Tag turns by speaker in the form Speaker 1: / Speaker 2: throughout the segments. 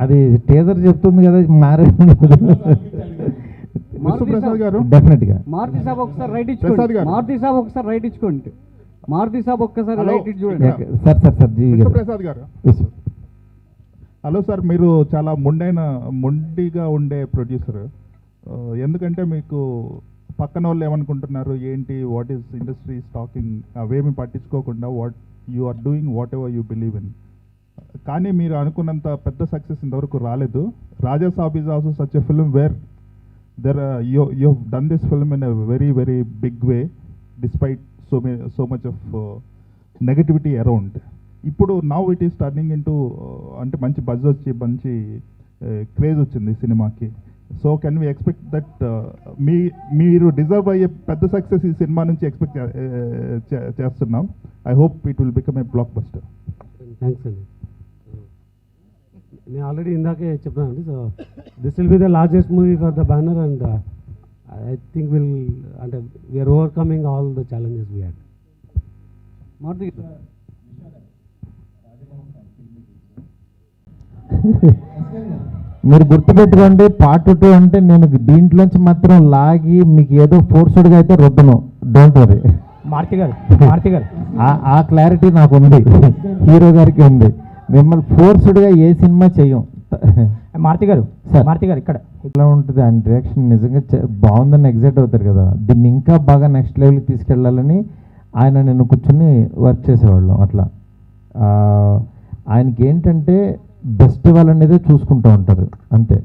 Speaker 1: అది టీజర్ చెప్తుంది కదా, మారే డెఫినెట్గా.
Speaker 2: మారుతి సాబ్ ఒకసారి రైట్ ఇచ్చుకోండి. మారుతి సాబ్ ఒకసారి రైట్ ఇచ్చుకోండి. మారుతి సాబ్ ఒక్కసారి రైట్ ఇచ్చి చూడండి.
Speaker 1: సార్ జీ
Speaker 3: ప్రసాద్ గారు. హలో సార్, మీరు చాలా మొండిగా ఉండే ప్రొడ్యూసర్. ఎందుకంటే మీకు పక్కన వాళ్ళు ఏమనుకుంటున్నారు ఏంటి, వాట్ ఈస్ ఇండస్ట్రీ టాకింగ్, అవేమి పట్టించుకోకుండా you are doing whatever you believe in. కానీ మీరు అనుకున్నంత పెద్ద సక్సెస్ ఇంతవరకు రాలేదు. Raja Saab is also such a film where you have done this film in a very very big way despite so much of negativity around. ఇప్పుడు now it is turning into అంటే మంచి buzz వచ్చి మంచి క్రేజ్ వచ్చింది సినిమాకి. So can we expect that మీరు deserve అయ్యే పెద్ద సక్సెస్ ఈ సినిమా నుంచి ఎక్స్పెక్ట్ చేస్తున్నాం. I hope it will become a blockbuster.
Speaker 4: Thanks అండి. నేను ఆల్రెడీ ఇందాకే చెప్పానండి. So this will be the largest movie for the banner and I think అంటే we are overcoming all the challenges we had.
Speaker 1: మీరు గుర్తుపెట్టుకోండి, part 2 అంటే నేను దీంట్లోంచి మాత్రం లాగి మీకు ఏదో ఫోర్స్డ్గా అయితే రుద్దను. Don't worry.
Speaker 2: మార్తి గారు
Speaker 1: ఆ క్లారిటీ నాకు ఉంది, హీరో గారికి ఉంది. మిమ్మల్ని ఫోర్స్డ్గా ఏ సినిమా చెయ్యం.
Speaker 2: మార్తి గారు ఇక్కడ
Speaker 1: ఇట్లా ఉంటుంది. ఆయన డైరెక్షన్ నిజంగా బాగుందని ఎగ్జైట్ అవుతారు కదా, దీన్ని ఇంకా బాగా నెక్స్ట్ లెవెల్కి తీసుకెళ్ళాలని ఆయన నేను కూర్చొని వర్క్ చేసేవాళ్ళం. అట్లా ఆయనకి ఏంటంటే బెస్ట్ వాళ్ళనేదే చూసుకుంటూ ఉంటారు అంతే.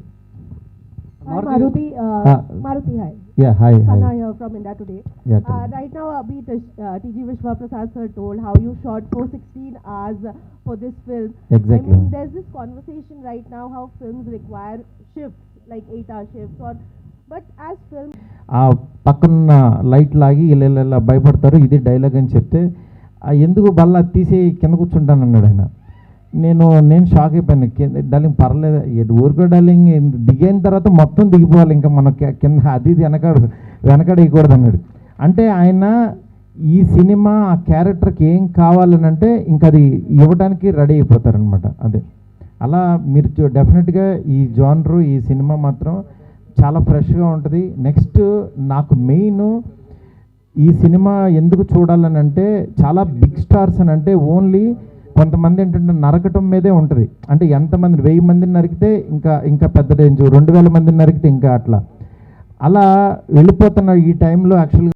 Speaker 5: Maruti, hi.
Speaker 1: Yeah, hi.
Speaker 5: Sana here from India Today.
Speaker 1: Yeah,
Speaker 5: right now, TG Vishwa Prasad sir told how you shot 416 hours for this film.
Speaker 1: Exactly.
Speaker 5: I mean, there's this conversation right now how films require shifts, like 8-hour shifts, but as film.
Speaker 1: పక్కన light లాగి ఇలా భయపడతారు, ఇది dialogue అని చెప్తే ఎందుకు బల్ల తీసి కింద కూర్చుంటాను అన్నాడు ఆయన. నేను షాక్ అయిపోయాను. డార్లింగ్ పర్లేదు, ఊరుకో డార్లింగ్, దిగిన తర్వాత మొత్తం దిగిపోవాలి, ఇంకా మన కింద అది వెనకడేయకూడదు అన్నాడు. అంటే ఆయన ఈ సినిమా ఆ క్యారెక్టర్కి ఏం కావాలని అంటే ఇంకా అది ఇవ్వడానికి రెడీ అయిపోతారనమాట. అదే అలా మీరు డెఫినెట్గా ఈ జానరు ఈ సినిమా మాత్రం చాలా ఫ్రెష్గా ఉంటుంది. నెక్స్ట్ నాకు మెయిన్ ఈ సినిమా ఎందుకు చూడాలని అంటే, చాలా బిగ్ స్టార్స్ అని అంటే ఓన్లీ కొంతమంది ఏంటంటే నరకటం మీదే ఉంటుంది. అంటే ఎంతమంది 1000 మందిని నరికితే ఇంకా పెద్ద రేంజ్, 2000 మందిని నరికితే ఇంకా అట్లా వెళ్ళిపోతున్న ఈ టైంలో యాక్చువల్గా